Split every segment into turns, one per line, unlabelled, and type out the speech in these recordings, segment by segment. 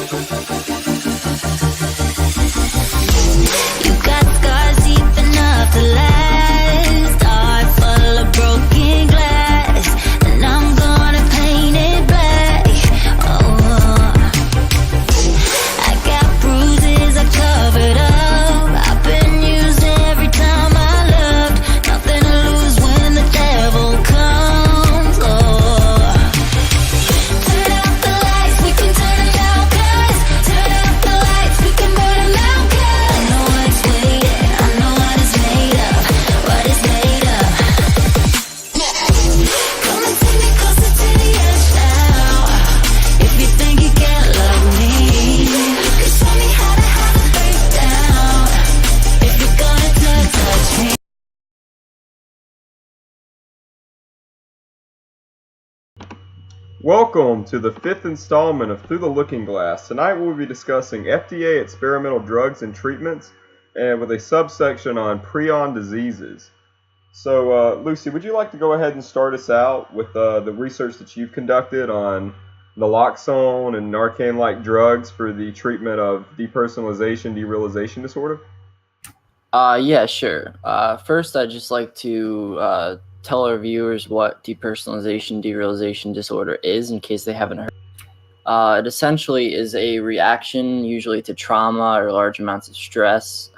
You got scars deep enough to last. Heart full of broken glass, and I'm gonna paint it black. Oh, I got bruises I covered up. I've been used every time I loved. Nothing to lose when the devil comes. Oh, turn out the lights, we can turn them out, 'cause turn out the lights, we can burn them out, 'cause I know what's waiting, I know what it's made of, what it's made of. Come and take me closer to the edge now. If you think you can't love me, you can show me how to have a breakdown. If you're gonna touch me.
Welcome to the fifth installment of Through the Looking Glass. Tonight we'll be discussing FDA experimental drugs and treatments, and with a subsection on prion diseases. So, Lucy, would you like to go ahead and start us out with the research that you've conducted on naloxone and Narcan-like drugs for the treatment of depersonalization, derealization disorder?
Yeah, sure. First, I'd just like to tell our viewers what depersonalization, derealization disorder is, in case they haven't heard. It essentially is a reaction, usually to trauma or large amounts of stress,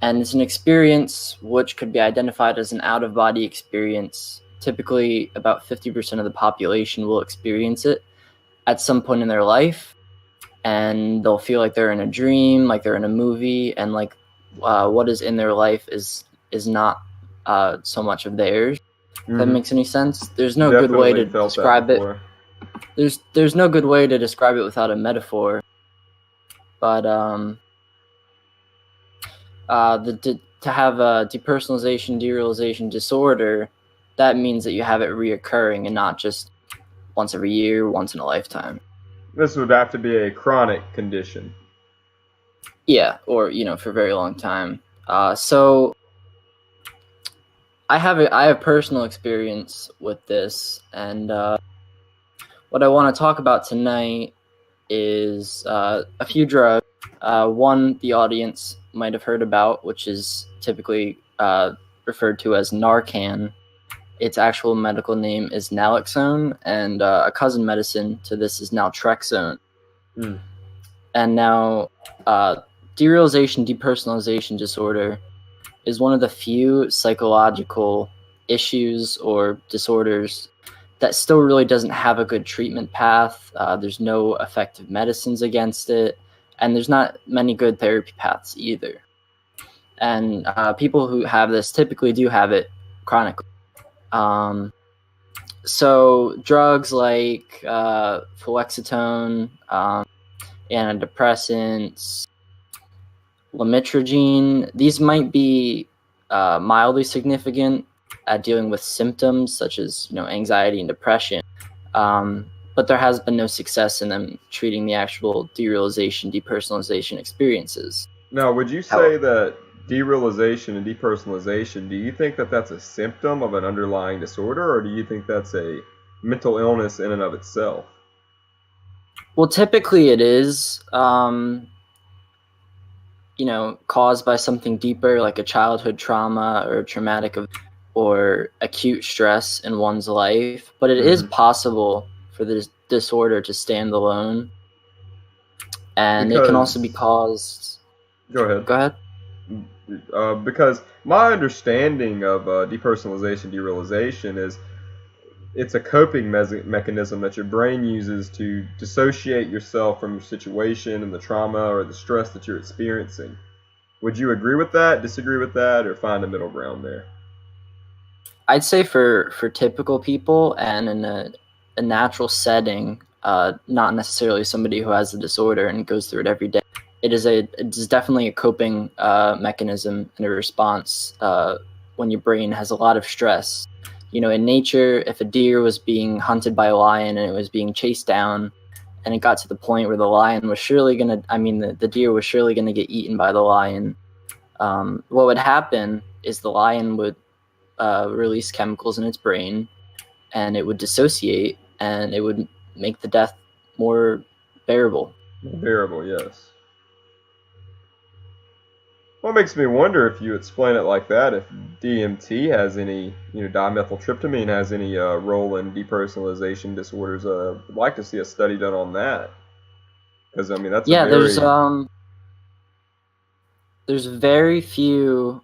and it's an experience which could be identified as an out-of-body experience. Typically, about 50% of the population will experience it at some point in their life, and they'll feel like they're in a dream, like they're in a movie, and like what is in their life is not so much of theirs. If that makes any sense. There's no good way to describe it. There's no good way to describe it without a metaphor. But to have a depersonalization, derealization disorder, that means that you have it reoccurring and not just once every year, once in a lifetime.
This would have to be a chronic condition.
Yeah, or for a very long time. So I have personal experience with this, and what I want to talk about tonight is a few drugs. One the audience might have heard about, which is typically referred to as Narcan. Its actual medical name is naloxone, and a cousin medicine to this is naltrexone. And now, derealization, depersonalization disorder is one of the few psychological issues or disorders that still really doesn't have a good treatment path. There's no effective medicines against it, and there's not many good therapy paths either. And people who have this typically do have it chronically. So drugs like fluoxetine, antidepressants, lamotrigine, these might be mildly significant at dealing with symptoms such as anxiety and depression, but there has been no success in them treating the actual derealization, depersonalization experiences.
Now, would you say that derealization and depersonalization, do you think that that's a symptom of an underlying disorder, or do you think that's a mental illness in and of itself?
Well, typically it is, caused by something deeper, like a childhood trauma or traumatic or acute stress in one's life. But it is possible for this disorder to stand alone, and it can also be caused.
Go ahead.
Go ahead.
Because my understanding of depersonalization, derealization is it's a coping mechanism that your brain uses to dissociate yourself from your situation and the trauma or the stress that you're experiencing. Would you agree with that, disagree with that, or find a middle ground there?
I'd say for typical people and in a natural setting, not necessarily somebody who has the disorder and goes through it every day, it is definitely a coping mechanism and a response when your brain has a lot of stress. In nature, if a deer was being hunted by a lion and it was being chased down, and it got to the point where the lion was surely the deer was surely gonna get eaten by the lion, what would happen is the lion would release chemicals in its brain, and it would dissociate, and it would make the death more bearable.
Bearable, yes. Well, it makes me wonder if you explain it like that, if DMT has any, dimethyltryptamine has any role in depersonalization disorders. I'd like to see a study done on that, because I mean that's
Yeah,
a very
there's very few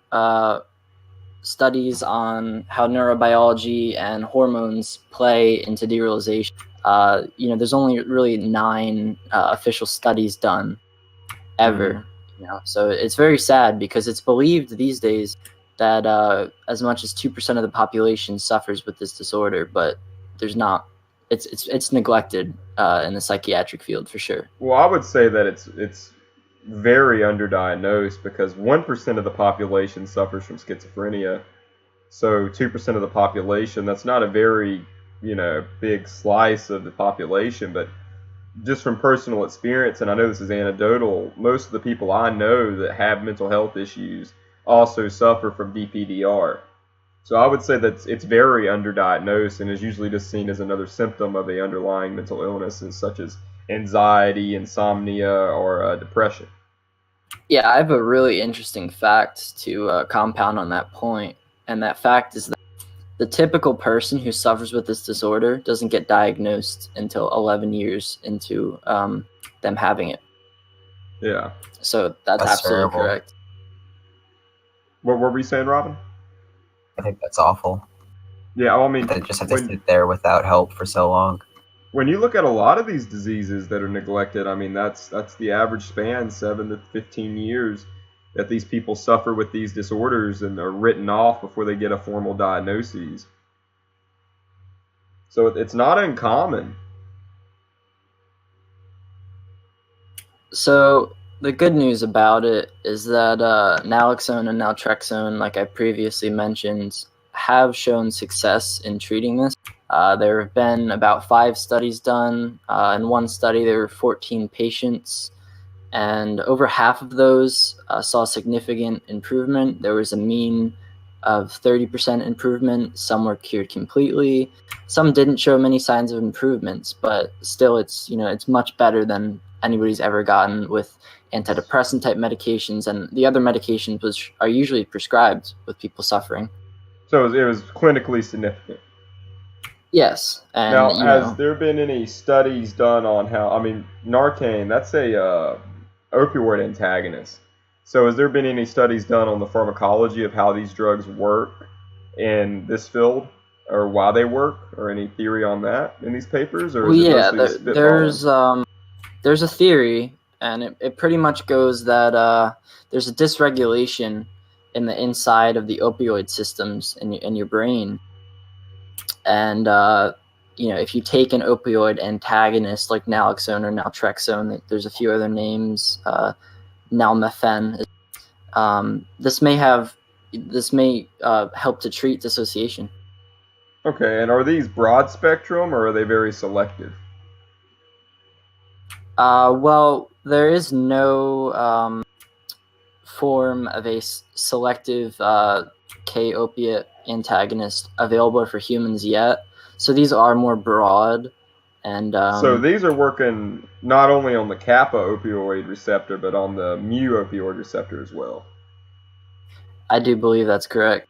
studies on how neurobiology and hormones play into derealization. There's only really 9 official studies done ever. So it's very sad because it's believed these days that as much as 2% of the population suffers with this disorder, but there's not. It's neglected in the psychiatric field for sure.
Well, I would say that it's very underdiagnosed because 1% of the population suffers from schizophrenia. So 2% of the population, that's not a very, big slice of the population, but just from personal experience, and I know this is anecdotal, most of the people I know that have mental health issues also suffer from DPDR. So I would say that it's very underdiagnosed and is usually just seen as another symptom of the underlying mental illnesses such as anxiety, insomnia, or depression.
Yeah, I have a really interesting fact to compound on that point, and that fact is that the typical person who suffers with this disorder doesn't get diagnosed until 11 years into them having it.
Yeah.
So that's absolutely
terrible.
correct.
What were we saying, Robin?
I think that's awful.
Yeah, well, I mean,
They just have to sit there without help for so long.
When you look at a lot of these diseases that are neglected, I mean, that's the average span, 7 to 15 years, that these people suffer with these disorders and are written off before they get a formal diagnosis. So it's not uncommon.
So the good news about it is that naloxone and naltrexone, like I previously mentioned, have shown success in treating this. There have been about 5 studies done. In one study, there were 14 patients, and over half of those saw significant improvement. There was a mean of 30% improvement. Some were cured completely. Some didn't show many signs of improvements, but still, it's much better than anybody's ever gotten with antidepressant type medications and the other medications which are usually prescribed with people suffering.
So it was clinically significant.
Yes. And
now, has there been any studies done on how, I mean, Narcan, that's a opioid antagonist. So has there been any studies done on the pharmacology of how these drugs work in this field, or why they work, or any theory on that in these papers? Or is it mostly
there's a theory, and it pretty much goes that there's a dysregulation in the inside of the opioid systems in your brain. And, if you take an opioid antagonist like naloxone or naltrexone, there's a few other names, nalmefene, this may help to treat dissociation.
Okay, and are these broad spectrum or are they very selective?
Well, there is no form of a selective K-opiate antagonist available for humans yet. So these are more broad. And
so these are working not only on the kappa opioid receptor, but on the mu opioid receptor as well.
I do believe that's correct.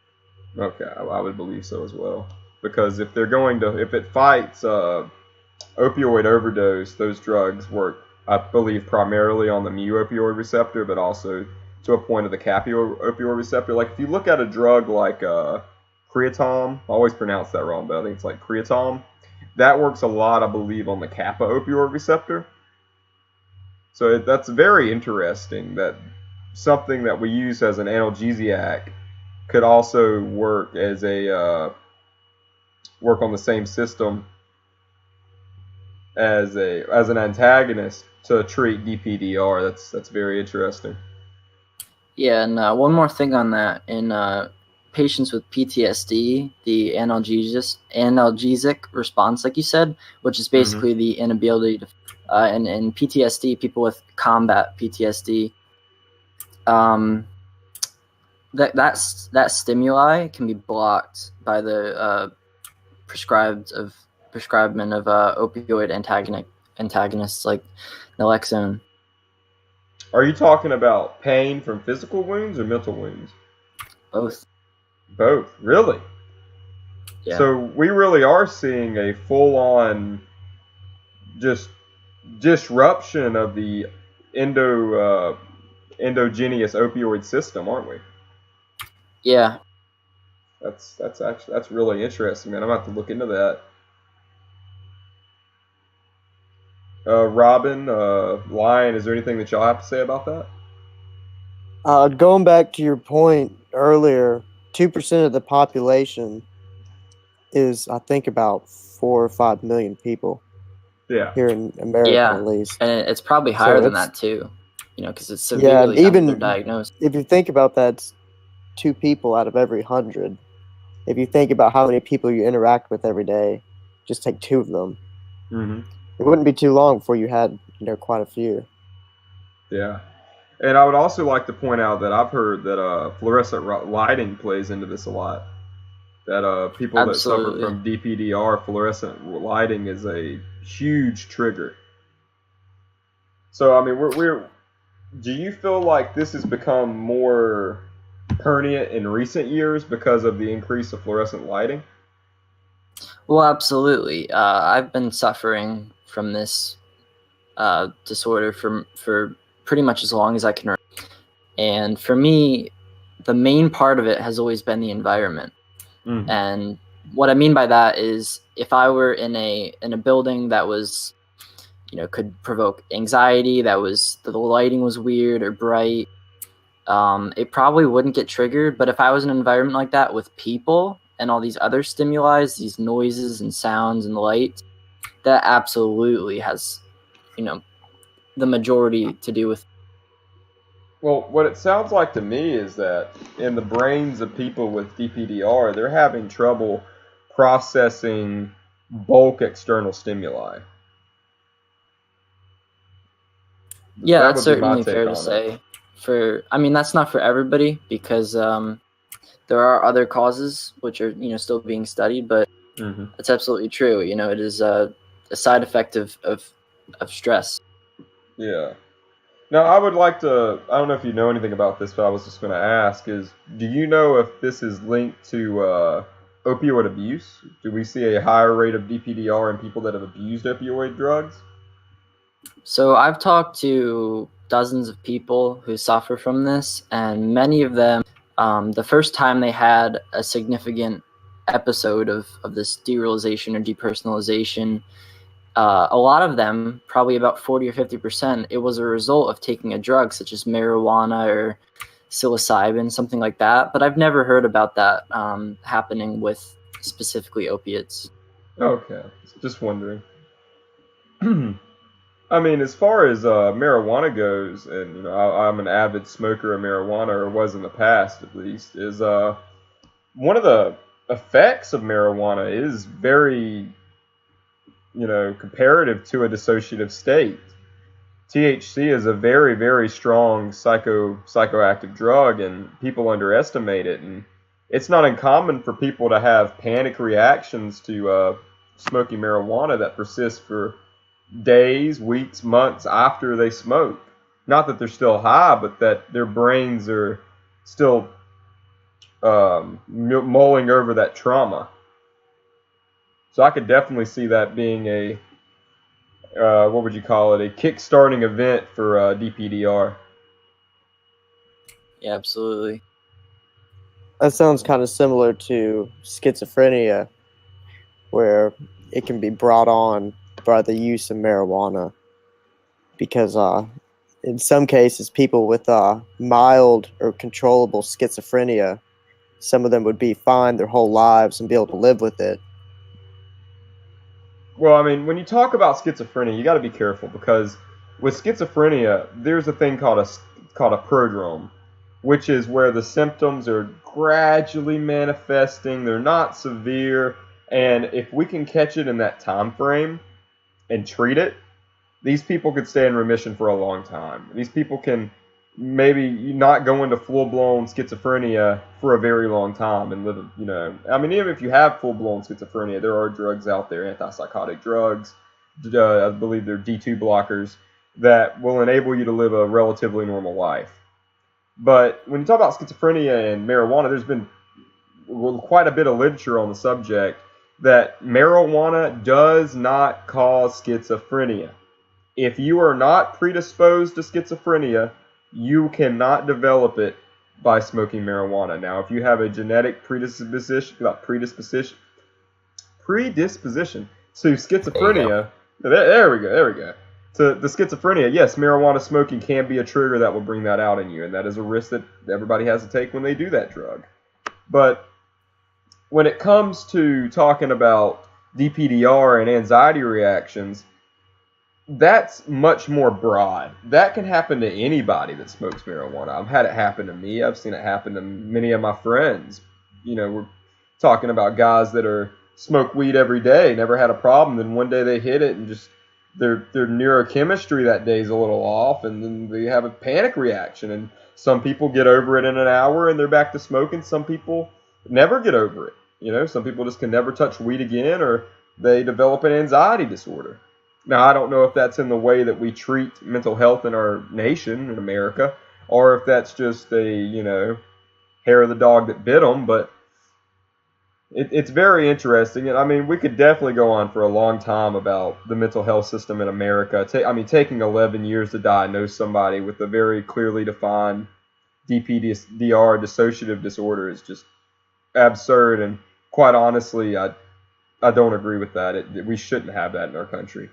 Okay, I would believe so as well. Because if it fights opioid overdose, those drugs work, I believe, primarily on the mu opioid receptor, but also to a point of the kappa opioid receptor. Like if you look at a drug like creatine, I always pronounce that wrong, but I think it's like creatine. That works a lot, I believe, on the kappa opioid receptor. So that's very interesting that something that we use as an analgesiac could also work as work on the same system as an antagonist to treat DPDR. That's very interesting.
Yeah, and one more thing on that. In patients with PTSD, the analgesic response, like you said, which is basically the inability to, and in PTSD, people with combat PTSD, that stimuli can be blocked by the prescribement of opioid antagonists like naloxone.
Are you talking about pain from physical wounds or mental wounds?
Both.
Both, really.
Yeah.
So we really are seeing a full-on just disruption of the endogenous opioid system, aren't we?
Yeah.
That's really interesting, man. I'm gonna have to look into that. Robin, Lion, is there anything that y'all have to say about that?
Going back to your point earlier, 2% of the population is, I think, about 4 or 5 million people
Yeah.
here in America,
Yeah.
at least.
And it's probably
So
higher than
it's-
that too, because it's
Yeah, and
severely
even
underdiagnosed.
if you think about that, it's 2 people out of every 100. If you think about how many people you interact with every day, just take 2 of them.
Mm-hmm.
It wouldn't be too long before you had, quite a few.
Yeah. And I would also like to point out that I've heard that fluorescent lighting plays into this a lot. That people that suffer
Absolutely.
from DPDR, fluorescent lighting is a huge trigger. So I mean, we're do you feel like this has become more pertinent in recent years because of the increase of fluorescent lighting?
Well, absolutely. I've been suffering from this disorder for pretty much as long as I can remember. And for me, the main part of it has always been the environment.
Mm-hmm.
And what I mean by that is if I were in a building that was, could provoke anxiety, that was the lighting was weird or bright, it probably wouldn't get triggered. But if I was in an environment like that with people and all these other stimuli, these noises and sounds and lights, that absolutely has, the majority to do with.
Well, what it sounds like to me is that in the brains of people with DPDR, they're having trouble processing bulk external stimuli.
Yeah,
That
that's
would be my
certainly
take
fair to
on it.
say. That's not for everybody because there are other causes which are still being studied, but
Mm-hmm.
it's absolutely true. It is a side effect of stress.
Yeah. Now, I would like to, I don't know if you know anything about this, but I was just going to ask do you know if this is linked to opioid abuse? Do we see a higher rate of DPDR in people that have abused opioid drugs?
So I've talked to dozens of people who suffer from this, and many of them, the first time they had a significant episode of this derealization or depersonalization, a lot of them, probably about 40 or 50%, it was a result of taking a drug such as marijuana or psilocybin, something like that. But I've never heard about that happening with specifically opiates.
Okay, just wondering. I mean, as far as marijuana goes, and I'm an avid smoker of marijuana, or was in the past at least, is one of the effects of marijuana is very, comparative to a dissociative state. THC is a very, very strong psychoactive drug, and people underestimate it. And it's not uncommon for people to have panic reactions to smoking marijuana that persist for days, weeks, months after they smoke. Not that they're still high, but that their brains are still mulling over that trauma. So I could definitely see that being a what would you call it? A kick-starting event for DPDR.
Yeah, absolutely.
That sounds kind of similar to schizophrenia, where it can be brought on by the use of marijuana. Because in some cases, people with mild or controllable schizophrenia, some of them would be fine their whole lives and be able to live with it.
Well, I mean, when you talk about schizophrenia, you got to be careful because with schizophrenia, there's a thing called a prodrome, which is where the symptoms are gradually manifesting. They're not severe, and if we can catch it in that time frame and treat it, these people could stay in remission for a long time. These people can maybe not go into full-blown schizophrenia for a very long time and live, I mean, even if you have full-blown schizophrenia, there are drugs out there, antipsychotic drugs, I believe they're D2 blockers that will enable you to live a relatively normal life. But when you talk about schizophrenia and marijuana, there's been quite a bit of literature on the subject that marijuana does not cause schizophrenia. If you are not predisposed to schizophrenia, you cannot develop it by smoking marijuana. Now, if you have a genetic predisposition to schizophrenia, there we go. To the schizophrenia, yes, marijuana smoking can be a trigger that will bring that out in you, and that is a risk that everybody has to take when they do that drug. But when it comes to talking about DPDR and anxiety reactions, that's much more broad. That can happen to anybody that smokes marijuana. I've had it happen to me. I've seen it happen to many of my friends. We're talking about guys that smoke weed every day, never had a problem. Then one day they hit it and just their neurochemistry that day is a little off, and then they have a panic reaction. And some people get over it in an hour and they're back to smoking. Some people never get over it. Some people just can never touch weed again, or they develop an anxiety disorder. Now, I don't know if that's in the way that we treat mental health in our nation, in America, or if that's just a, hair of the dog that bit them, but it's very interesting. And, I mean, we could definitely go on for a long time about the mental health system in America. Taking 11 years to diagnose somebody with a very clearly defined DPDR, dissociative disorder, is just absurd. And quite honestly, I don't agree with that. We shouldn't have that in our country.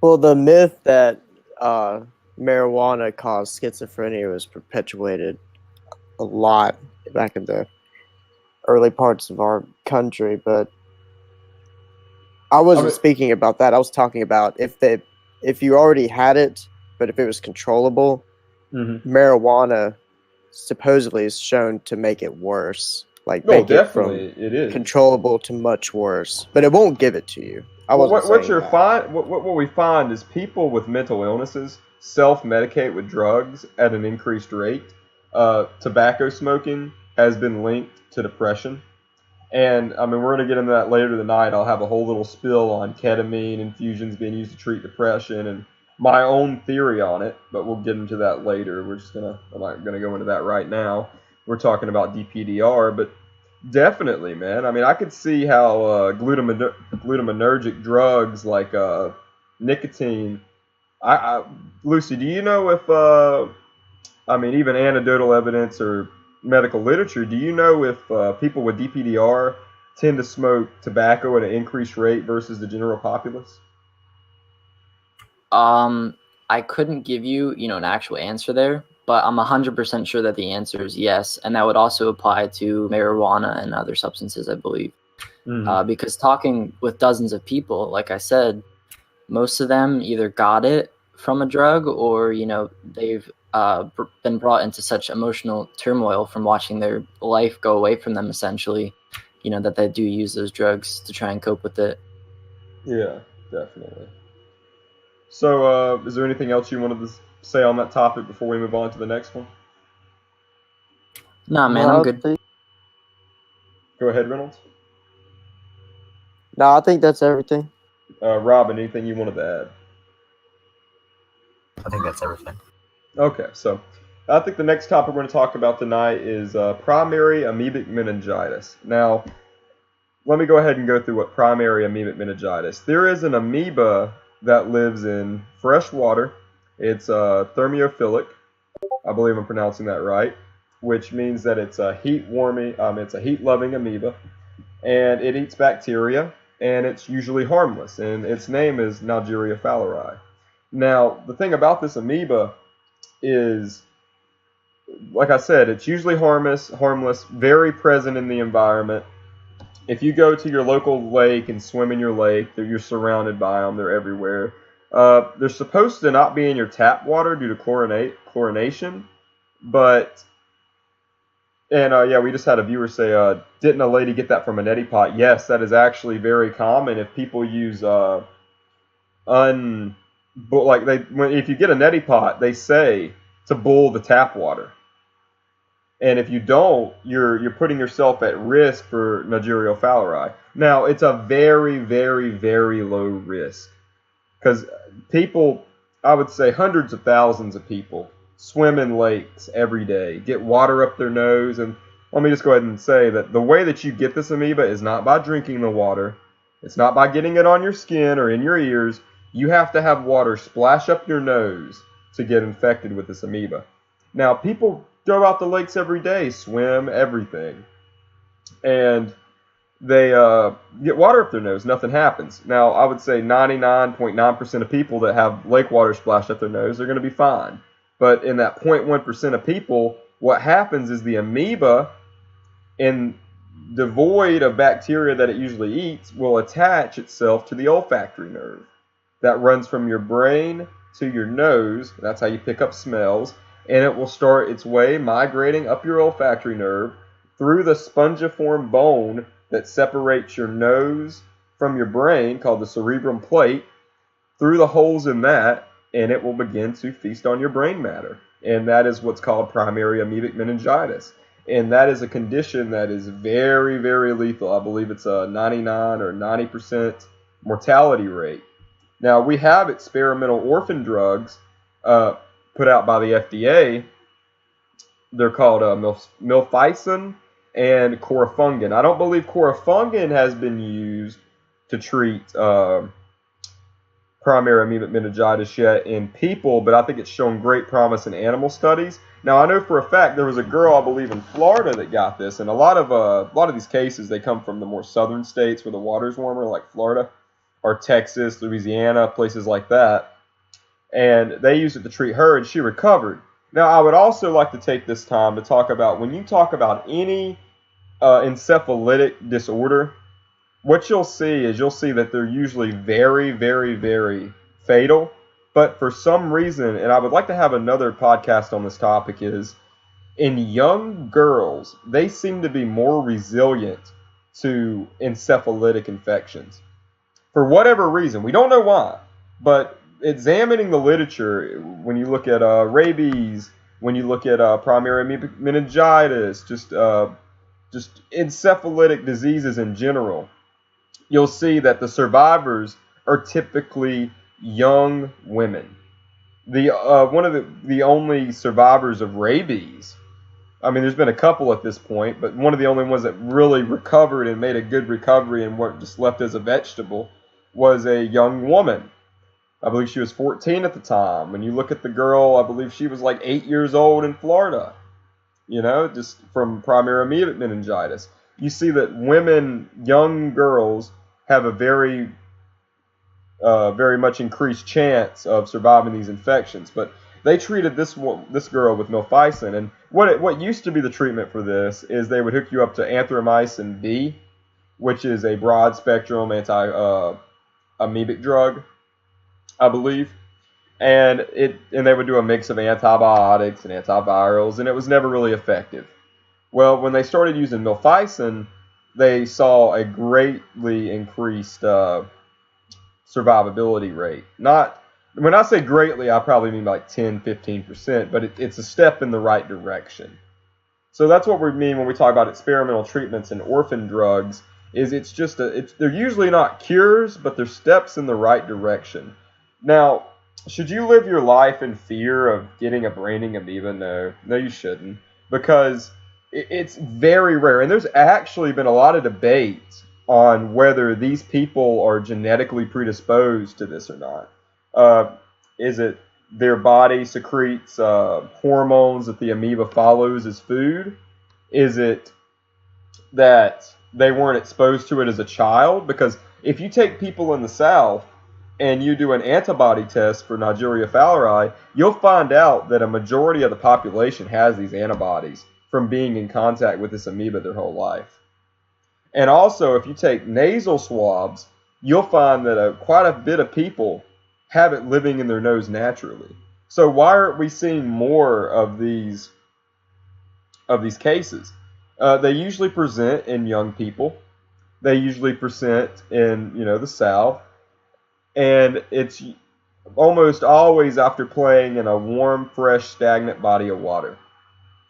Well, the myth that marijuana caused schizophrenia was perpetuated a lot back in the early parts of our country, but I wasn't speaking about that. I was talking about if you already had it, but if it was controllable, marijuana supposedly is shown to make it worse. Like make it from
it is
controllable to much worse, but it won't give it to you.
What we find is people with mental illnesses self-medicate with drugs at an increased rate. Tobacco smoking has been linked to depression. And, I mean, we're going to get into that later tonight. I'll have a whole little spill on ketamine infusions being used to treat depression and my own theory on it, but we'll get into that later. I'm not going to go into that right now. We're talking about DPDR, but definitely, man. I mean, I could see how glutamatergic drugs like nicotine. Lucy, do you know if even anecdotal evidence or medical literature, do you know if people with DPDR tend to smoke tobacco at an increased rate versus the general populace?
I couldn't give you, an actual answer there, but I'm 100% sure that the answer is yes, and that would also apply to marijuana and other substances, I believe. Because talking with dozens of people, like I said, most of them either got it from a drug or, they've been brought into such emotional turmoil from watching their life go away from them, essentially, that they do use those drugs to try and cope with it.
Yeah, definitely. So, is there anything else you wanted to say on that topic before we move on to the next one?
Nah, man, I'm good.
Go ahead, Reynolds.
No, I think that's everything.
Robin, anything you wanted to add?
I think that's everything.
Okay, so I think the next topic we're going to talk about tonight is primary amoebic meningitis. Now, let me go ahead and go through what primary amoebic meningitis. There is an amoeba that lives in fresh water. It's thermophilic. I believe I'm pronouncing that right, which means that it's a it's a heat-loving amoeba, and it eats bacteria, and it's usually harmless, and its name is Naegleria fowleri. Now, the thing about this amoeba is, like I said, it's usually harmless, very present in the environment. If you go to your local lake and swim in your lake, you're surrounded by them. They're everywhere. They're supposed to not be in your tap water due to chlorination, but we just had a viewer say, didn't a lady get that from a neti pot? Yes, that is actually very common. If people use if you get a neti pot, they say to boil the tap water. And if you don't, you're putting yourself at risk for Neisseria fowleri. Now, it's a very, very, very low risk because people, I would say hundreds of thousands of people, swim in lakes every day, get water up their nose. And let me just go ahead and say that the way that you get this amoeba is not by drinking the water. It's not by getting it on your skin or in your ears. You have to have water splash up your nose to get infected with this amoeba. Now, people go out to lakes every day, swim, everything. And they get water up their nose. Nothing happens. Now, I would say 99.9% of people that have lake water splashed up their nose are going to be fine. But in that 0.1% of people, what happens is the amoeba, in devoid of bacteria that it usually eats, will attach itself to the olfactory nerve that runs from your brain to your nose. That's how you pick up smells. And it will start its way migrating up your olfactory nerve through the spongiform bone that separates your nose from your brain, called the cerebrum plate, through the holes in that, and it will begin to feast on your brain matter. And that is what's called primary amoebic meningitis. And that is a condition that is very, very lethal. I believe it's a 99 or 90% mortality rate. Now, we have experimental orphan drugs put out by the FDA. They're called milficin and corifungin. I don't believe corifungin has been used to treat primary amoebic meningitis yet in people, but I think it's shown great promise in animal studies. Now, I know for a fact there was a girl, I believe, in Florida that got this, and a lot of these cases, they come from the more southern states where the water's warmer, like Florida or Texas, Louisiana, places like that. And they used it to treat her, and she recovered. Now, I would also like to take this time to talk about, when you talk about any encephalitic disorder, what you'll see that they're usually very, very, very fatal. But for some reason, and I would like to have another podcast on this topic, is in young girls, they seem to be more resilient to encephalitic infections. For whatever reason, we don't know why, but examining the literature, when you look at rabies, when you look at primary amoebic meningitis, just encephalitic diseases in general, you'll see that the survivors are typically young women. One of the only survivors of rabies, I mean, there's been a couple at this point, but one of the only ones that really recovered and made a good recovery and weren't just left as a vegetable, was a young woman. I believe she was 14 at the time. When you look at the girl, I believe she was like 8 years old in Florida, just from primary amoebic meningitis. You see that women, young girls, have a very much increased chance of surviving these infections. But they treated this girl with milficin, and what used to be the treatment for this is they would hook you up to anthromycin B, which is a broad spectrum anti-amoebic drug, I believe, and they would do a mix of antibiotics and antivirals, and it was never really effective. Well, when they started using milficin, they saw a greatly increased survivability rate. When I say greatly, I probably mean like 10-15%, but it's a step in the right direction. So that's what we mean when we talk about experimental treatments and orphan drugs. They're usually not cures, but they're steps in the right direction. Now, should you live your life in fear of getting a braining amoeba? No, you shouldn't, because it's very rare. And there's actually been a lot of debate on whether these people are genetically predisposed to this or not. Is it their body secretes hormones that the amoeba follows as food? Is it that they weren't exposed to it as a child? Because if you take people in the South and you do an antibody test for Neisseria fowleri, you'll find out that a majority of the population has these antibodies from being in contact with this amoeba their whole life. And also, if you take nasal swabs, you'll find that quite a bit of people have it living in their nose naturally. So why aren't we seeing more of these cases? They usually present in young people. They usually present in the South, and it's almost always after playing in a warm, fresh, stagnant body of water.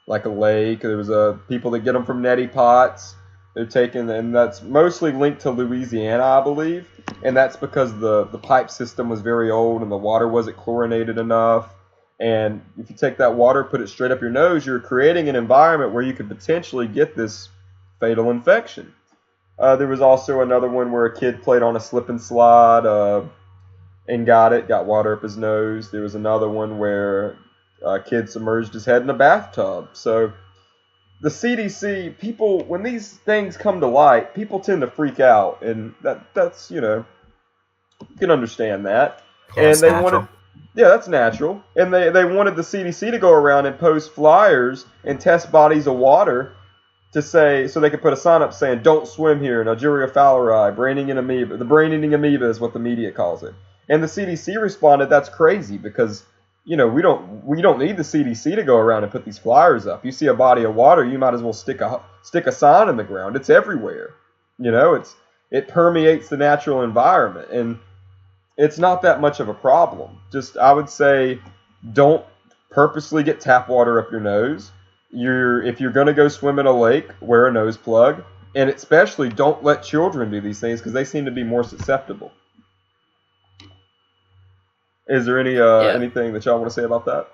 like a lake. There was people that get them from neti pots. They're taken, and that's mostly linked to Louisiana, I believe. And that's because the pipe system was very old and the water wasn't chlorinated enough. And if you take that water, put it straight up your nose, you're creating an environment where you could potentially get this fatal infection. There was also another one where a kid played on a slip and slide and got water up his nose. There was another one where a kid submerged his head in a bathtub. So the CDC, people, when these things come to light, people tend to freak out, and that's you can understand that.
Yeah,
And
it's
they
natural.
wanted, yeah, that's natural. And they wanted the CDC to go around and post flyers and test bodies of water to say, so they could put a sign up saying, "Don't swim here, Neisseria fowleri, brain-eating amoeba." The brain-eating amoeba is what the media calls it. And the CDC responded, "That's crazy because we don't need the CDC to go around and put these flyers up. You see a body of water, you might as well stick a sign in the ground. It's everywhere. It permeates the natural environment, and it's not that much of a problem. Just I would say, don't purposely get tap water up your nose. If you're going to go swim in a lake, wear a nose plug, and especially don't let children do these things because they seem to be more susceptible." Is there anything that y'all want to say about that?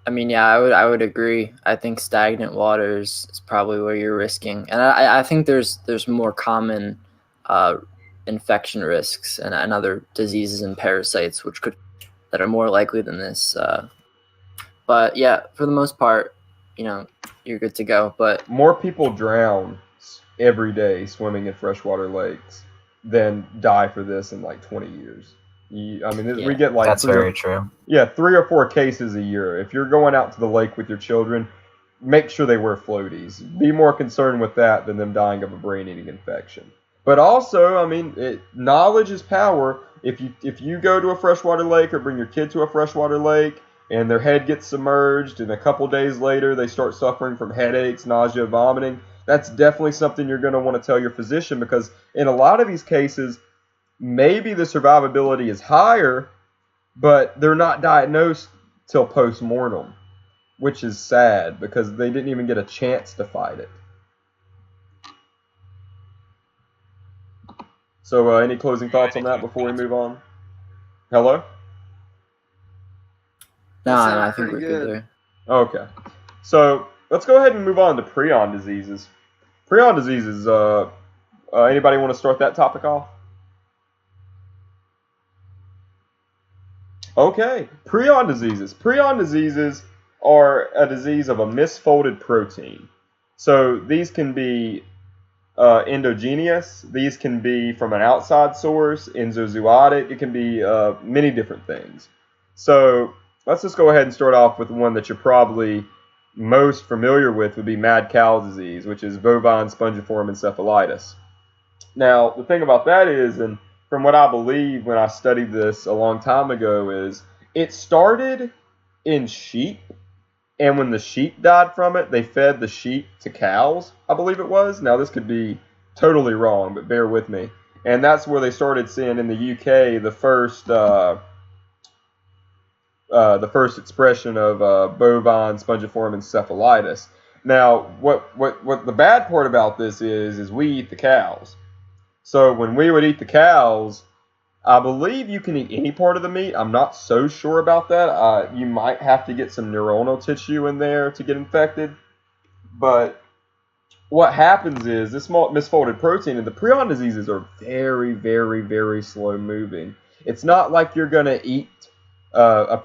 I mean, yeah, I would agree. I think stagnant water is probably where you're risking, and I think there's more common infection risks and other diseases and parasites that are more likely than this. But yeah, for the most part, you're good to go. But
More people drown every day swimming in freshwater lakes than die for this in like 20 years. We get like
That's very true.
3 or 4 cases a year. If you're going out to the lake with your children, make sure they wear floaties. Be more concerned with that than them dying of a brain-eating infection. But also, knowledge is power. If you go to a freshwater lake or bring your kid to a freshwater lake and their head gets submerged and a couple days later they start suffering from headaches, nausea, vomiting, that's definitely something you're going to want to tell your physician, because in a lot of these cases, maybe the survivability is higher, but they're not diagnosed till post-mortem, which is sad because they didn't even get a chance to fight it. So any closing thoughts on that before we move on? Hello?
no, I think we're good there.
Okay. So let's go ahead and move on to prion diseases. Prion diseases, anybody want to start that topic off? Okay, prion diseases. Prion diseases are a disease of a misfolded protein. So these can be endogenous. These can be from an outside source, enzozootic. It can be many different things. So let's just go ahead and start off with one that you're probably most familiar with would be mad cow disease, which is bovine spongiform encephalitis. Now, the thing about that is, and from what I believe when I studied this a long time ago, is it started in sheep, and when the sheep died from it, they fed the sheep to cows, I believe it was. Now, this could be totally wrong, but bear with me. And that's where they started seeing in the UK the first expression of bovine spongiform encephalitis. Now, what the bad part about this is we eat the cows. So when we would eat the cows, I believe you can eat any part of the meat. I'm not so sure about that. You might have to get some neuronal tissue in there to get infected. But what happens is this misfolded protein, and the prion diseases are very, very, very slow moving. It's not like you're going to eat a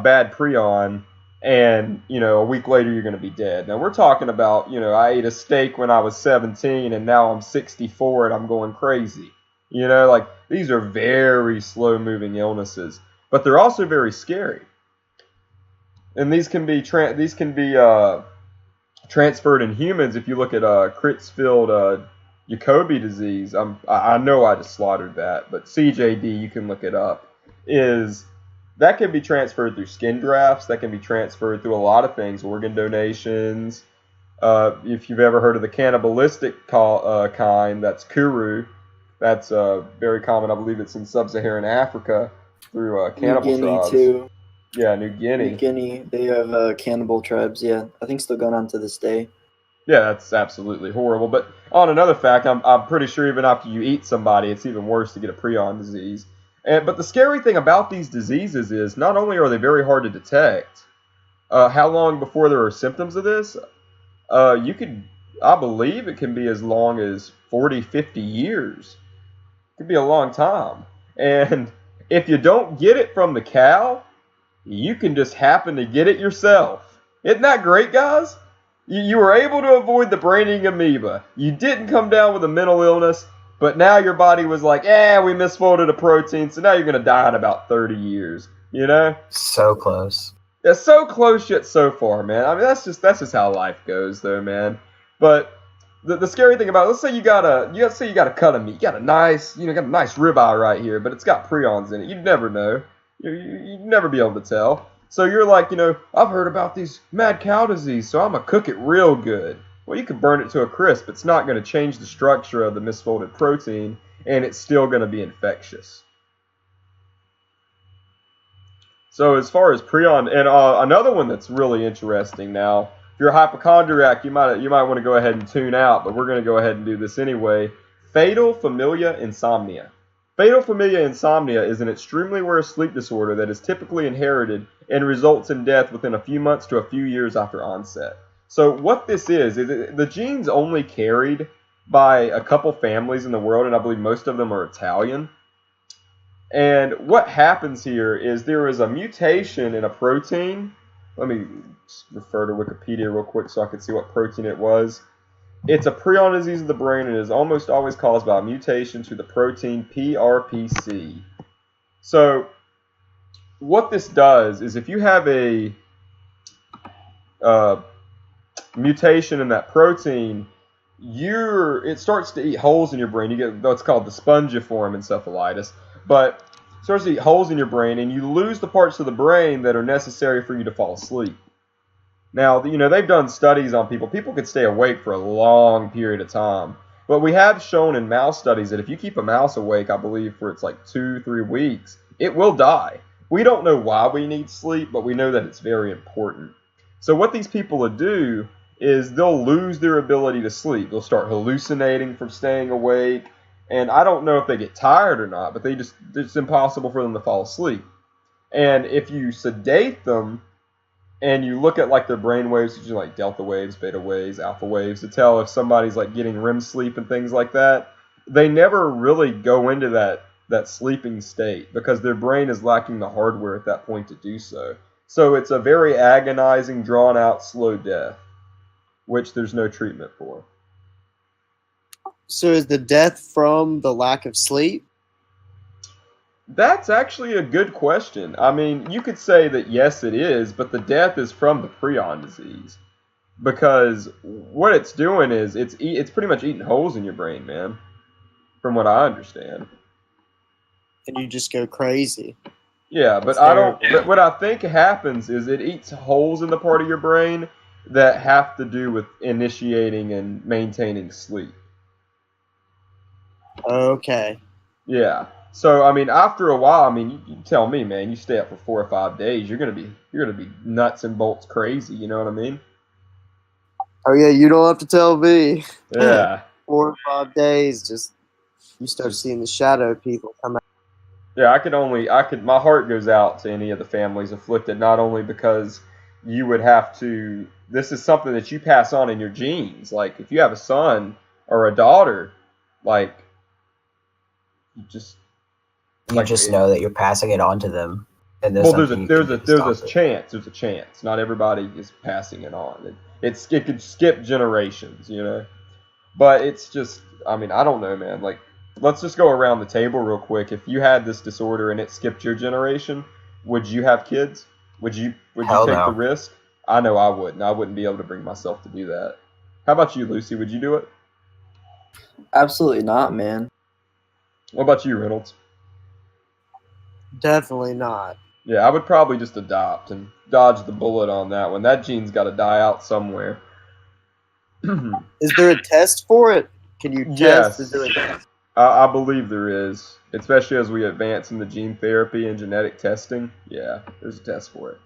bad prion and a week later you're going to be dead. Now we're talking about I ate a steak when I was 17 and now I'm 64 and I'm going crazy. Like these are very slow moving illnesses, but they're also very scary. And these can be transferred in humans. If you look at Creutzfeldt-Jakob disease, I know I just slaughtered that, but CJD, you can look it up, that can be transferred through skin grafts. That can be transferred through a lot of things, organ donations. If you've ever heard of the cannibalistic kind, that's kuru. That's very common. I believe it's in sub-Saharan Africa through cannibal tribes.
Too.
Yeah, New
New
Guinea.
Guinea, they have cannibal tribes. Yeah, I think still going on to this day.
Yeah, that's absolutely horrible. But on another fact, I'm pretty sure even after you eat somebody, it's even worse to get a prion disease. But the scary thing about these diseases is not only are they very hard to detect, how long before there are symptoms of this? You could, I believe it can be as long as 40, 50 years. It could be a long time. And if you don't get it from the cow, you can just happen to get it yourself. Isn't that great, guys? You were able to avoid the braining amoeba. You didn't come down with a mental illness, but now your body was like, we misfolded a protein, so now you're going to die in about 30 years. You know?
So close.
Yeah, so close yet so far, man. I mean, that's just how life goes, though, man. But the scary thing about it, let's say you gotta cut a meat, you got a nice ribeye right here, but it's got prions in it. You'd never know. You'd never be able to tell. So you're like, I've heard about these mad cow disease, so I'm gonna cook it real good. Well, you could burn it to a crisp. It's not gonna change the structure of the misfolded protein, and it's still gonna be infectious. So as far as prion, and another one that's really interesting now, if you're a hypochondriac, you might want to go ahead and tune out, but we're going to go ahead and do this anyway. Fatal familial insomnia. Fatal familial insomnia is an extremely rare sleep disorder that is typically inherited and results in death within a few months to a few years after onset. So what this is the gene's only carried by a couple families in the world, and I believe most of them are Italian. And what happens here is there is a mutation in a protein. Let me refer to Wikipedia real quick so I can see what protein it was. It's a prion disease of the brain and is almost always caused by a mutation to the protein PRPC. So what this does is if you have a mutation in that protein, it starts to eat holes in your brain. You get what's called the spongiform encephalitis. But it starts to eat holes in your brain, and you lose the parts of the brain that are necessary for you to fall asleep. Now, they've done studies on people. People could stay awake for a long period of time. But we have shown in mouse studies that if you keep a mouse awake, I believe, for it's like 2-3 weeks, it will die. We don't know why we need sleep, but we know that it's very important. So what these people will do is they'll lose their ability to sleep. They'll start hallucinating from staying awake. And I don't know if they get tired or not, but it's impossible for them to fall asleep. And if you sedate them and you look at like their brain waves, like delta waves, beta waves, alpha waves, to tell if somebody's like getting REM sleep and things like that, they never really go into that sleeping state because their brain is lacking the hardware at that point to do so. So it's a very agonizing, drawn out, slow death, which there's no treatment for.
So is the death from the lack of sleep?
That's actually a good question. I mean, you could say that yes, it is, but the death is from the prion disease. Because what it's doing is it's pretty much eating holes in your brain, man, from what I understand.
And you just go crazy.
Yeah, but but what I think happens is it eats holes in the part of your brain that have to do with initiating and maintaining sleep.
Okay.
Yeah. So I mean, after a while, I mean, you tell me, man. You stay up for 4 or 5 days, you're gonna be nuts and bolts crazy. You know what I mean?
Oh yeah, you don't have to tell me.
Yeah.
4 or 5 days, just you start seeing the shadow people come out.
Yeah, my heart goes out to any of the families afflicted, not only because you would have to, this is something that you pass on in your genes. Like, if you have a son or a daughter, like, you just
know that you're passing it on to them. And
there's a chance. Not everybody is passing it on. It could skip generations, But it's just, I mean, I don't know, man. Like, let's just go around the table real quick. If you had this disorder and it skipped your generation, would you have kids? Would you take the risk? I know I wouldn't. I wouldn't be able to bring myself to do that. How about you, Lucy? Would you do it?
Absolutely not, man.
What about you, Reynolds?
Definitely not.
Yeah, I would probably just adopt and dodge the bullet on that one. That gene's got to die out somewhere.
Is there a test for it? Can you test?
Yes.
Is there a test?
I believe there is, especially as we advance in the gene therapy and genetic testing. Yeah, there's a test for it.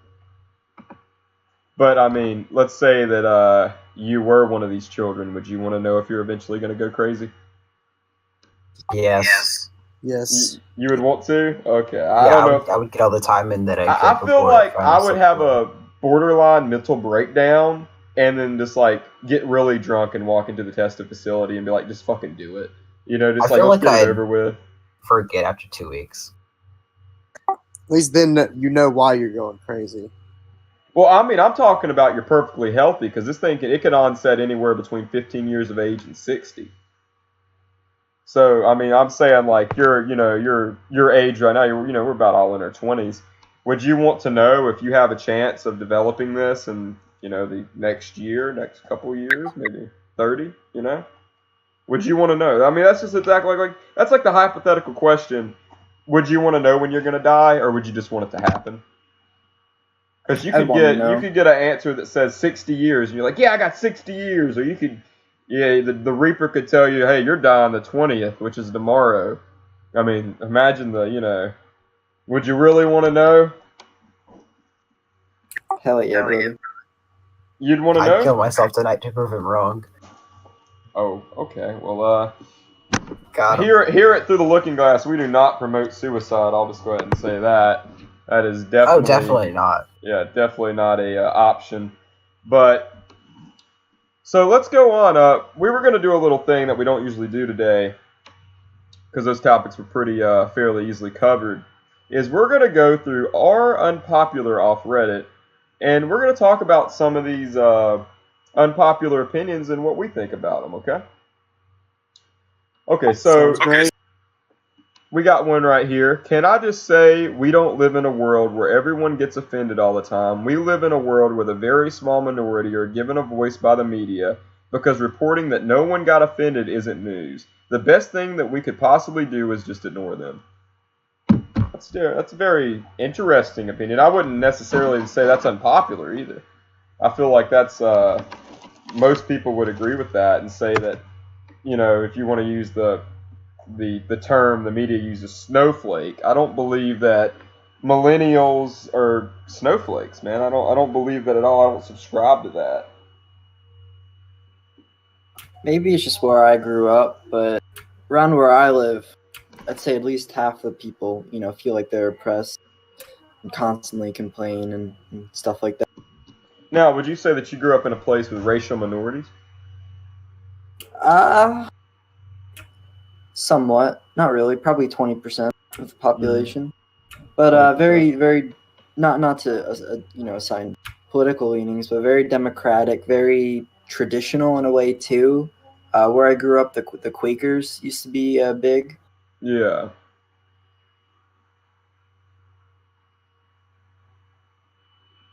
But I mean, let's say that you were one of these children. Would you want to know if you're eventually going to go crazy?
Yes.
Yes.
You would want to? Okay,
Yeah,
I don't know.
I would get all the time in that I could.
I feel
before
like
finally
I would
slipped
have
away.
a borderline mental breakdown and then just like get really drunk and walk into the testing facility and be like, just fucking do it. You know, just
I
like
feel
let's
like
get it
I'd-
over with.
Forget after 2 weeks.
At least then you know why you're going crazy.
Well, I mean, I'm talking about you're perfectly healthy because this thing it can onset anywhere between 15 years of age and 60. So, I mean, I'm saying like your age right now, we're about all in our 20s. Would you want to know if you have a chance of developing this in, the next year, next couple years, maybe 30, Would you want to know? I mean, that's just exactly like that's like the hypothetical question. Would you want to know when you're going to die or would you just want it to happen? Because you
I'd wanna know.
could get an answer that says 60 years and you're like, "Yeah, I got 60 years." Or you could the Reaper could tell you, "Hey, you're dying the 20th, which is tomorrow." I mean, imagine would you really want to know?
Hell yeah, brother.
You'd want to
I'd kill
know?
myself tonight to prove him wrong.
Oh, okay. Well,
Got him.
here at Through the Looking Glass, we do not promote suicide. I'll just go ahead and say that. That is
Oh, definitely not.
Yeah, definitely not a option. But so let's go on. We were going to do a little thing that we don't usually do today, because those topics were pretty fairly easily covered. Is we're going to go through our unpopular off Reddit, and we're going to talk about some of these unpopular opinions and what we think about them. Okay. Okay, so
Sounds great.
we got one right here. Can I just say we don't live in a world where everyone gets offended all the time. We live in a world where the very small minority are given a voice by the media because reporting that no one got offended isn't news. The best thing that we could possibly do is just ignore them. That's a very interesting opinion. I wouldn't necessarily say that's unpopular either. I feel like that's most people would agree with that and say that, if you want to use the term the media uses, snowflake. I don't believe that millennials are snowflakes, man. I don't believe that at all. I don't subscribe to that.
Maybe it's just where I grew up, but around where I live, I'd say at least half the people, feel like they're oppressed and constantly complain and stuff like that.
Now, would you say that you grew up in a place with racial minorities?
Somewhat. Not really. Probably 20% of the population. But very, very, not to assign political leanings, but very democratic, very traditional in a way too. Where I grew up, the Quakers used to be big.
Yeah.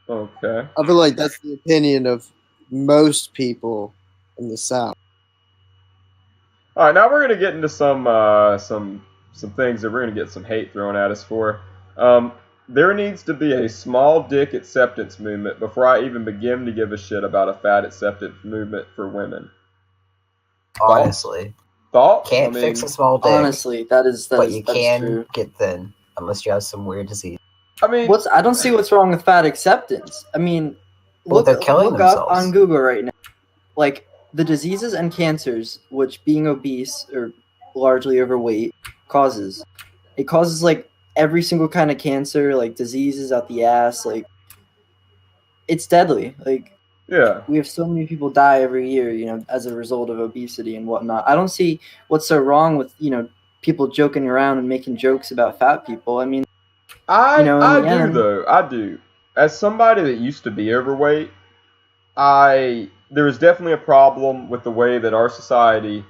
Okay.
I feel like that's the opinion of most people in the South.
All right, now we're gonna get into some things that we're gonna get some hate thrown at us for. There needs to be a small dick acceptance movement before I even begin to give a shit about a fat acceptance movement for women.
Honestly.
Thoughts?
Can't fix a small dick.
Honestly, that is
but you
that's
can
true.
get thin unless you have some weird disease.
I mean,
I don't see what's wrong with fat acceptance. I mean,
Well, they're killing
look up
themselves.
on Google right now, like the diseases and cancers which being obese or largely overweight causes. It causes like every single kind of cancer, like diseases out the ass. Like it's deadly. Like
yeah.
we have so many people die every year, as a result of obesity and whatnot. I don't see what's so wrong with people joking around and making jokes about fat people. I mean.
I do
end.
though. I do. As somebody that used to be overweight, there is definitely a problem with the way that our society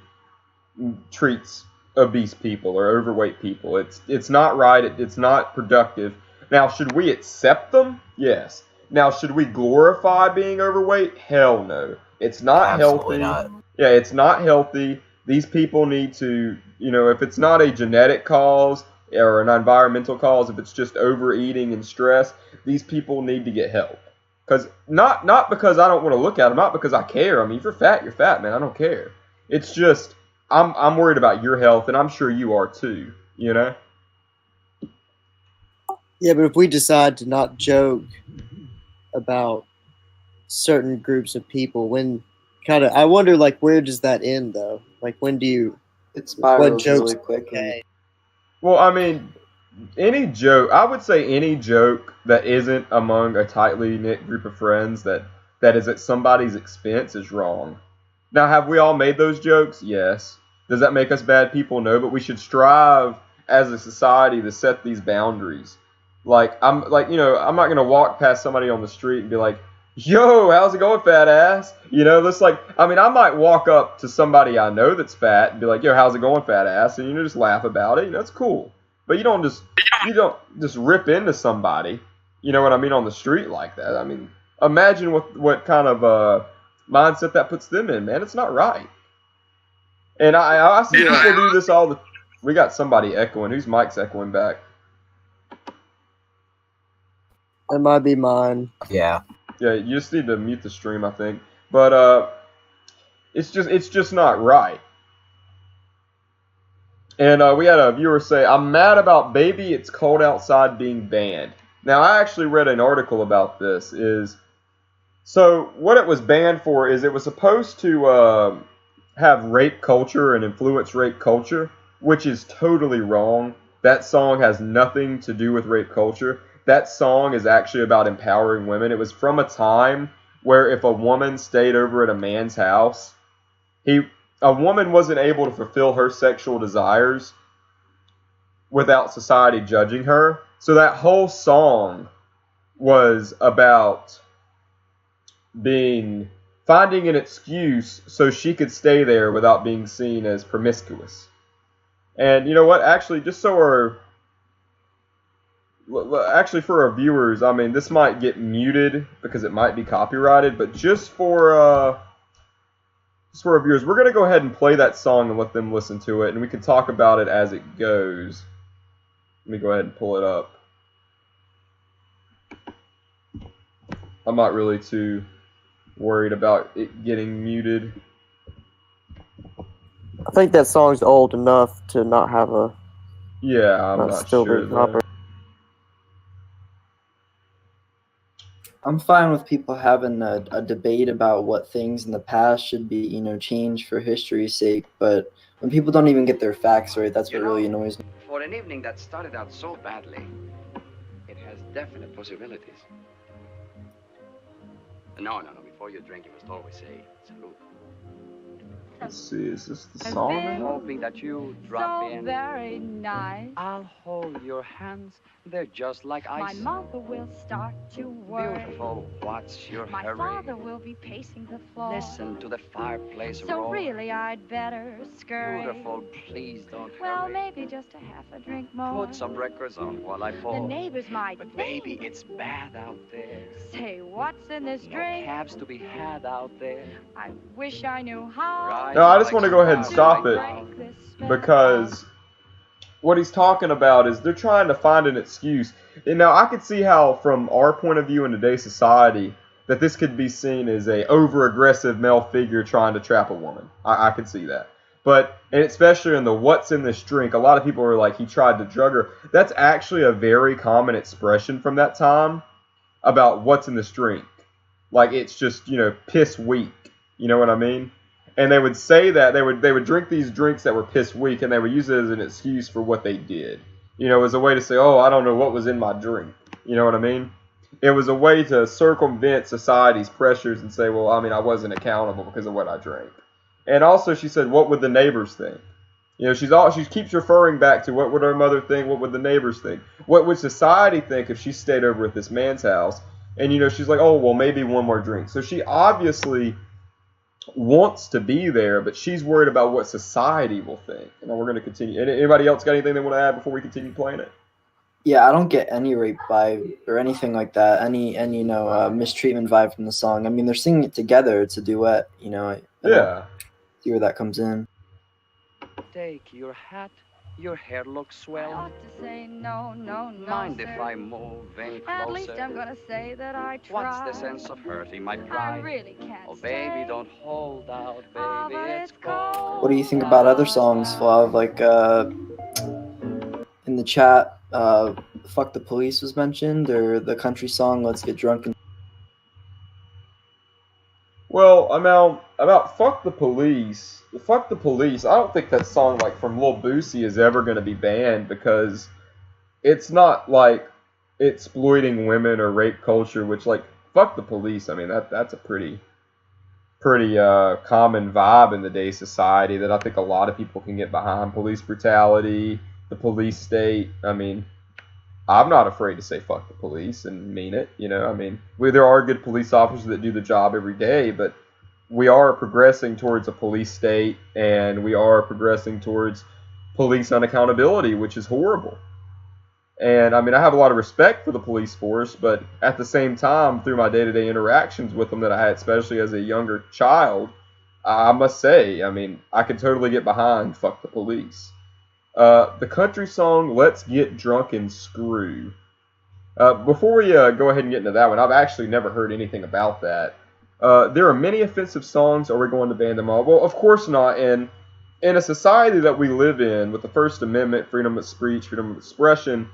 treats obese people or overweight people. It's not right. It's not productive. Now, should we accept them? Yes. Now, should we glorify being overweight? Hell no. It's not
Absolutely
healthy.
not.
Yeah, it's not healthy. These people need to, if it's not a genetic cause or an environmental cause, if it's just overeating and stress, these people need to get help. Because not because I don't want to look at them, not because I care. I mean, if you're fat, man. I don't care. It's just I'm worried about your health, and I'm sure you are too. You know.
Yeah, but if we decide to not joke about certain groups of people, when I wonder, like, where does that end though? Like, when do you?
It
What
spirals
jokes?
really quickly.
Well, I mean, any joke. I would say any joke that isn't among a tightly knit group of friends that is at somebody's expense is wrong. Now, have we all made those jokes? Yes. Does that make us bad people? No, but we should strive as a society to set these boundaries. I'm not gonna walk past somebody on the street and be like, "Yo, how's it going, fat ass?" That's like, I mean, I might walk up to somebody I know that's fat and be like, "Yo, how's it going, fat ass?" And just laugh about it. It's cool. But you don't just rip into somebody. You know what I mean, on the street like that. I mean, imagine what kind of mindset that puts them in, man. It's not right. And I see people do this all the. We got somebody echoing. Whose mic's echoing back?
That might be mine.
Yeah.
Yeah, you just need to mute the stream, I think. But it's just not right. And we had a viewer say, "I'm mad about Baby It's Cold Outside being banned." Now, I actually read an article about this. So what it was banned for is it was supposed to have rape culture and influence rape culture, which is totally wrong. That song has nothing to do with rape culture. That song is actually about empowering women. It was from a time where if a woman stayed over at a man's house, a woman wasn't able to fulfill her sexual desires without society judging her. So that whole song was about finding an excuse so she could stay there without being seen as promiscuous. And you know what? Actually, for our viewers, I mean, this might get muted because it might be copyrighted, but just for our viewers, we're going to go ahead and play that song and let them listen to it, and we can talk about it as it goes. Let me go ahead and pull it up. I'm not really too worried about it getting muted.
I think that song's old enough to not have a.
Yeah, I'm not sure.
I'm fine with people having a debate about what things in the past should be, changed for history's sake. But when people don't even get their facts right, that's what really annoys me.
For an evening that started out so badly, it has definite possibilities. No. Before you drink, you must always say salute.
Let's see, is this the song?
I'm hoping that you drop
so
in.
very nice.
I'll hold your hands. They're just like
My
ice.
mother will start to worry.
Beautiful, what's your
My
hurry?
father will be pacing the floor.
Listen to the fireplace
So
roar.
really, I'd better scurry.
Beautiful, please don't
Well,
hurry.
maybe just a half a drink more.
Put some records on while I
The
pour.
neighbors might
But
think.
baby, it's bad out there.
Say, what's in this
No
drink?
cabs to be had out there.
I wish I knew how.
Right,
No, I just
like
want to go ahead and
some
stop
power
it
break this spell.
because what he's talking about is they're trying to find an excuse. And now I could see how, from our point of view in today's society, that this could be seen as a over-aggressive male figure trying to trap a woman. I could see that. But, and especially in the "what's in this drink," a lot of people are like, he tried to drug her. That's actually a very common expression from that time about what's in this drink. Like, it's just, piss weak. You know what I mean? And they would say that they would drink these drinks that were piss weak, and they would use it as an excuse for what they did. As a way to say, "Oh, I don't know what was in my drink." You know what I mean? It was a way to circumvent society's pressures and say, "Well, I mean, I wasn't accountable because of what I drank." And also, she said, "What would the neighbors think?" She keeps referring back to what would her mother think, what would the neighbors think, what would society think if she stayed over at this man's house. And she's like, "Oh, well, maybe one more drink." So she obviously wants to be there, but she's worried about what society will think. And we're going to continue. Anybody else got anything they want to add before we continue playing it?
Yeah, I don't get any rape vibe or anything like that. Any mistreatment vibe from the song. I mean, they're singing it together. It's a duet. I
Yeah.
see where that comes in.
Take your hat. Your hair looks
I
swell.
ought to say no,
Mind
sir.
if I move in closer?
At least I'm gonna say that I tried.
What's the sense of hurting my
I
pride?
really can't
Oh, baby,
stay.
don't hold out,
Oh,
baby,
but
it's
it's
cold.
what do you think about other songs, Flav? Like in the chat, "Fuck the Police" was mentioned, or the country song "Let's Get Drunk."
Well, about "Fuck the Police." "Fuck the Police." I don't think that song like from Lil Boosie is ever going to be banned because it's not like exploiting women or rape culture. Which like "Fuck the Police." I mean that's a pretty common vibe in today's society that I think a lot of people can get behind. Police brutality, the police state. I mean, I'm not afraid to say fuck the police and mean it. You know, I mean, there are good police officers that do the job every day, but we are progressing towards a police state and we are progressing towards police unaccountability, which is horrible. And I mean, I have a lot of respect for the police force, but at the same time, through my day-to-day interactions with them that I had, especially as a younger child, I must say, I mean, I could totally get behind "Fuck the Police." The country song "Let's Get Drunk and Screw." Before we go ahead and get into that one, I've actually never heard anything about that. There are many offensive songs. Are we going to ban them all? Well, of course not. And in a society that we live in with the First Amendment, freedom of speech, freedom of expression,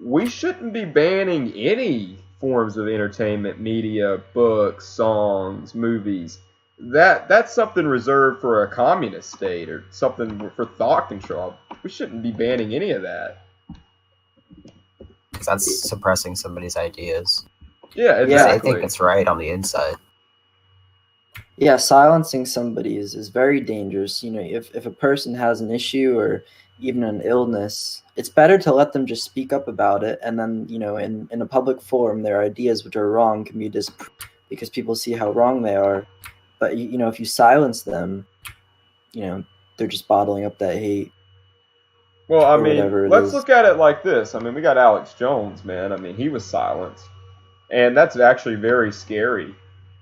we shouldn't be banning any forms of entertainment, media, books, songs, movies. That's something reserved for a communist state or something for thought control. We shouldn't be banning any of that.
Because that's suppressing somebody's ideas.
Yeah,
I
exactly.
think it's right on the inside.
Yeah, silencing somebody is very dangerous. You know, if a person has an issue or even an illness, it's better to let them just speak up about it, and then, you know, in a public forum, their ideas which are wrong can be disproved because people see how wrong they are. But you know, if you silence them, you know, they're just bottling up that hate.
Well, I
or
mean,
whatever it
let's
is.
look at it like this. I mean, we got Alex Jones, man. I mean, he was silenced. And that's actually very scary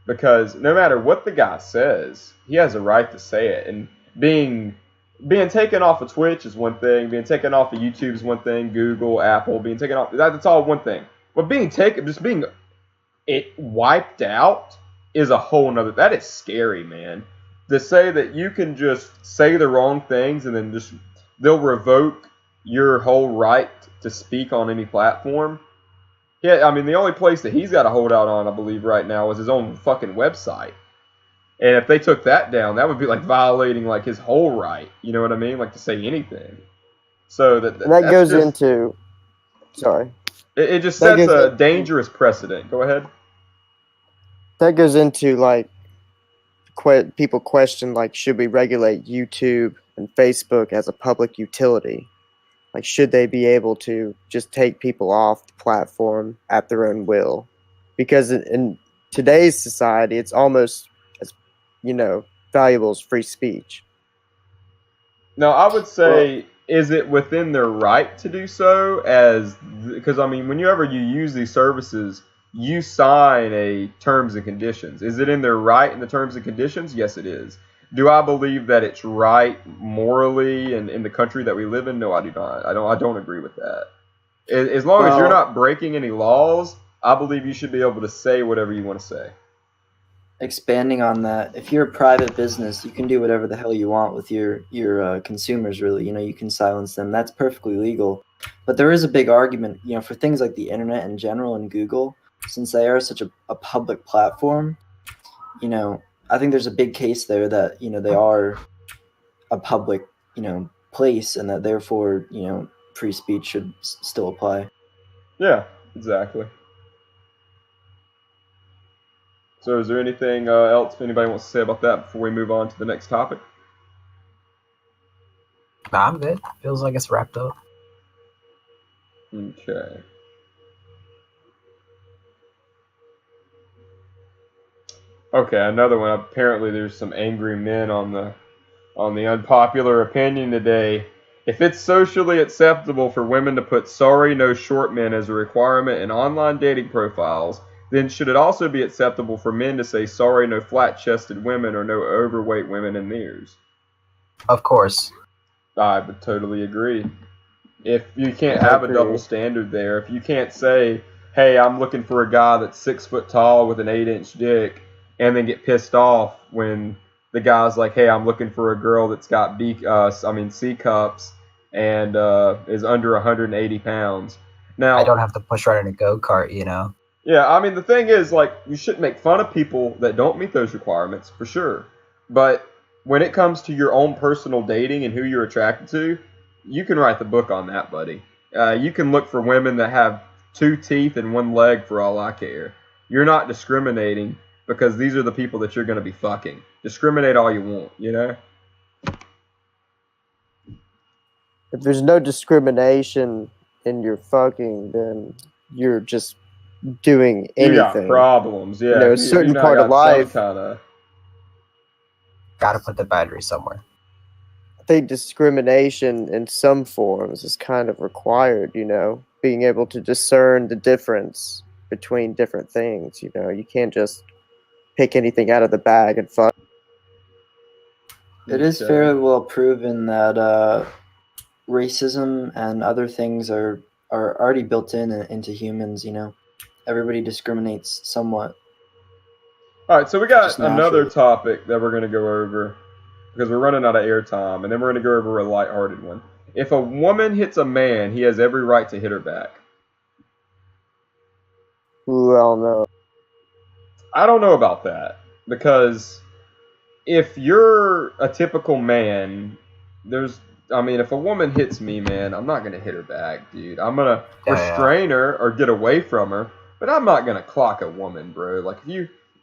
because no matter what the guy says, he has a right to say it. And being taken off of Twitch is one thing. Being taken off of YouTube is one thing. Google, Apple, being taken off, that's all one thing. But being wiped out is a whole nother. That is scary, man. To say that you can just say the wrong things and then just they'll revoke your whole right to speak on any platform. Yeah, I mean, the only place that he's got a holdout on, I believe, right now is his own fucking website. And if they took that down, that would be like violating like his whole right. You know what I mean? Like to say anything. So that
goes into. Sorry.
It just sets a dangerous precedent. Go ahead.
That goes into like people question like, should we regulate YouTube and Facebook as a public utility? Like, should they be able to just take people off the platform at their own will? Because in today's society, it's almost as, valuable as free speech.
No, I would say, is it within their right to do so? Because I mean, whenever you use these services, you sign a terms and conditions. Is it in their right in the terms and conditions? Yes, it is. Do I believe that it's right morally and in the country that we live in? No, I do not. I don't agree with that. As long as you're not breaking any laws, I believe you should be able to say whatever you want to say.
Expanding on that, if you're a private business, you can do whatever the hell you want with your consumers, really. You know, you can silence them. That's perfectly legal. But there is a big argument, for things like the internet in general and Google, since they are such a public platform, I think there's a big case there that, they are a public, place, and that therefore, free speech should still apply.
Yeah, exactly. So is there anything else anybody wants to say about that before we move on to the next topic?
Nah, I'm good. Feels like it's wrapped up.
Okay. Okay, another one. Apparently there's some angry men on the unpopular opinion today. If it's socially acceptable for women to put "sorry, no short men" as a requirement in online dating profiles, then should it also be acceptable for men to say "sorry, no flat-chested women" or "no overweight women" in theirs?
Of course.
I would totally agree. If you can't have a double standard there, if you can't say, "Hey, I'm looking for a guy that's 6 foot tall with an 8-inch dick," and then get pissed off when the guy's like, hey, I'm looking for a girl that's got C cups and is under 180 pounds. Now,
I don't have to push right in a go-kart, you know?
yeah, I mean, the thing is, like, you shouldn't make fun of people that don't meet those requirements, for sure. But when it comes to your own personal dating and who you're attracted to, you can write the book on that, buddy. You can look for women that have 2 teeth and 1 leg for all I care. You're not discriminating because these are the people that you're going to be fucking. Discriminate all you want, you know?
If there's no discrimination in your fucking, then you're just doing anything.
You got problems, yeah.
You know, a certain part of life.
Gotta put the battery somewhere.
I think discrimination in some forms is kind of required, you know, being able to discern the difference between different things, you know. You can't just pick anything out of the bag and fuck.
It is fairly well proven that racism and other things are already built into humans, you know. Everybody discriminates somewhat.
All right, so we got
Just
another
naturally.
topic that we're going to go over because we're running out of airtime, and then we're going to go over a lighthearted one. If a woman hits a man, he has every right to hit her back.
Well, no.
I don't know about that because if you're a typical man, if a woman hits me, man, I'm not going to hit her back, dude. I'm going to restrain her or get away from her, but I'm not going to clock a woman, bro. Like,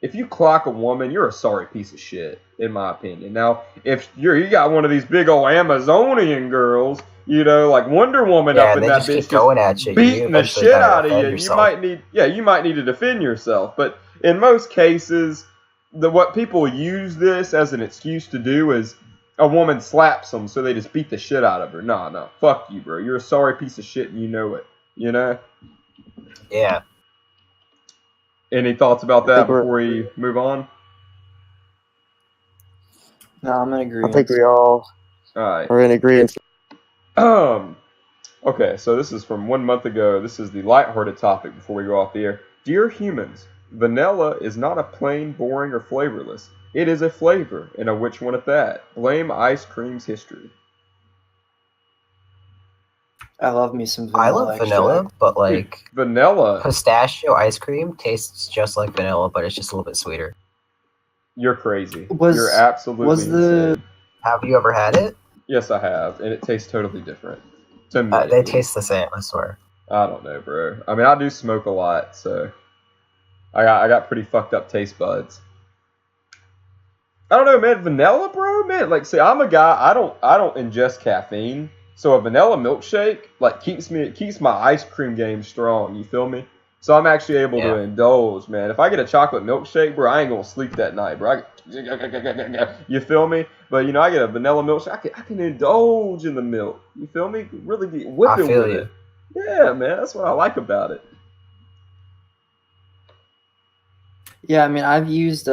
if you clock a woman, you're a sorry piece of shit, in my opinion. Now, if you got one of these big old Amazonian girls, you know, like Wonder Woman up in that bitch,
just going at you,
beating the shit out of you, you might need to defend yourself. But in most cases, what people use this as an excuse to do is a woman slaps them, so they just beat the shit out of her. No, fuck you, bro. You're a sorry piece of shit, and you know it. You know?
Yeah.
Any thoughts about that before we move on?
No, I'm in agreement.
I think we all
right.
are in agreement.
Okay, so this is from 1 month ago. This is the lighthearted topic before we go off the air. Dear humans, vanilla is not a plain, boring, or flavorless. It is a flavor, and a which one at that. Blame ice cream's history.
I love me some vanilla.
I love vanilla, but like
vanilla
pistachio ice cream tastes just like vanilla, but it's just a little bit sweeter.
You're crazy. You're absolutely insane.
Have you ever had it?
Yes, I have, and it tastes totally different. To me,
they taste the same, I swear.
I don't know, bro. I mean, I do smoke a lot, so I got pretty fucked up taste buds. I don't know, man. Vanilla, bro, man. Like, see, I'm a guy. I don't ingest caffeine, so a vanilla milkshake like keeps my ice cream game strong. You feel me? So I'm actually able to indulge, man. If I get a chocolate milkshake, bro, I ain't gonna sleep that night, bro. You feel me? But you know, I get a vanilla milkshake. I can indulge in the milk. You feel me? Really be whipping with it. Yeah, man. That's what I like about it.
Yeah, I mean, I've used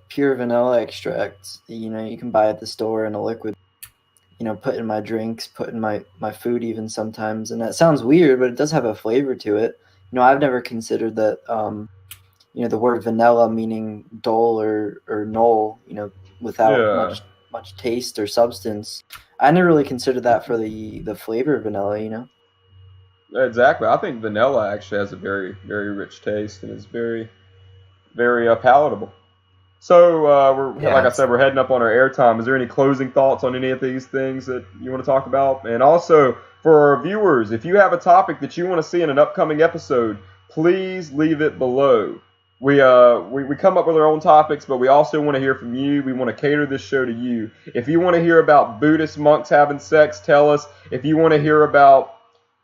pure vanilla extract. You know, you can buy at the store in a liquid. You know, put in my drinks, put in my food even sometimes. And that sounds weird, but it does have a flavor to it. You know, I've never considered that, you know, the word vanilla meaning dull or null, you know, without much taste or substance. I never really considered that for the flavor of vanilla, you know?
Exactly. I think vanilla actually has a very, very rich taste and is very, very palatable. So, like I said, we're heading up on our airtime. Is there any closing thoughts on any of these things that you want to talk about? And also, for our viewers, if you have a topic that you want to see in an upcoming episode, please leave it below. We come up with our own topics, but we also want to hear from you. We want to cater this show to you. If you want to hear about Buddhist monks having sex, tell us. If you want to hear about,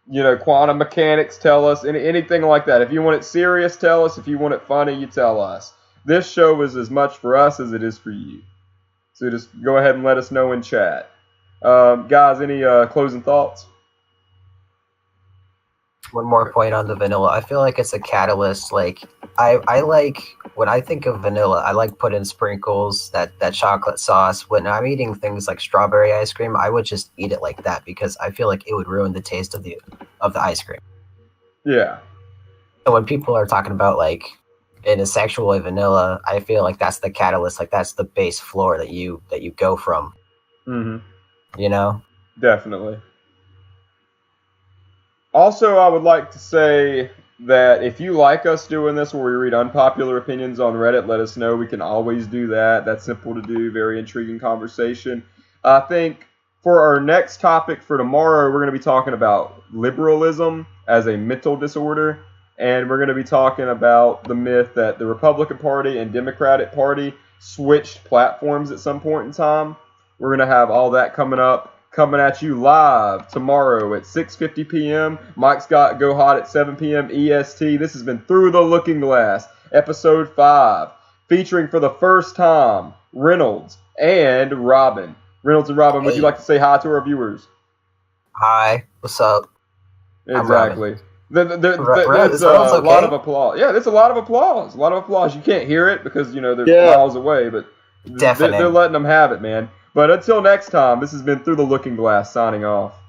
you know, quantum mechanics, tell us. Anything like that. If you want it serious, tell us. If you want it funny, you tell us. This show is as much for us as it is for you. So just go ahead and let us know in chat. Guys, any closing thoughts?
One more point on the vanilla. I feel like it's a catalyst. Like I like, when I think of vanilla, I like put in sprinkles, that chocolate sauce. When I'm eating things like strawberry ice cream, I would just eat it like that because I feel like it would ruin the taste of the ice cream.
Yeah.
So when people are talking about like in a sexual way vanilla, I feel like that's the catalyst, like that's the base floor that you go from.
Mm-hmm.
You know?
Definitely. Also, I would like to say that if you like us doing this where we read unpopular opinions on Reddit, let us know. We can always do that. That's simple to do. Very intriguing conversation. I think for our next topic for tomorrow, we're going to be talking about liberalism as a mental disorder. And we're going to be talking about the myth that the Republican Party and Democratic Party switched platforms at some point in time. We're going to have all that coming at you live tomorrow at 6:50 p.m. Mike Scott Go Hot at 7 p.m. EST. This has been Through the Looking Glass, episode 5, featuring for the first time Reynolds and Robin. Reynolds and Robin, would you like to say hi to our viewers?
Hi, what's up?
Exactly. That's
Reynolds,
a
okay?
lot of applause. Yeah, that's a lot of applause. A lot of applause. You can't hear it because, you know, they're
Yeah.
miles away, but
Definite.
they're letting them have it, man. But until next time, this has been Through the Looking Glass, signing off.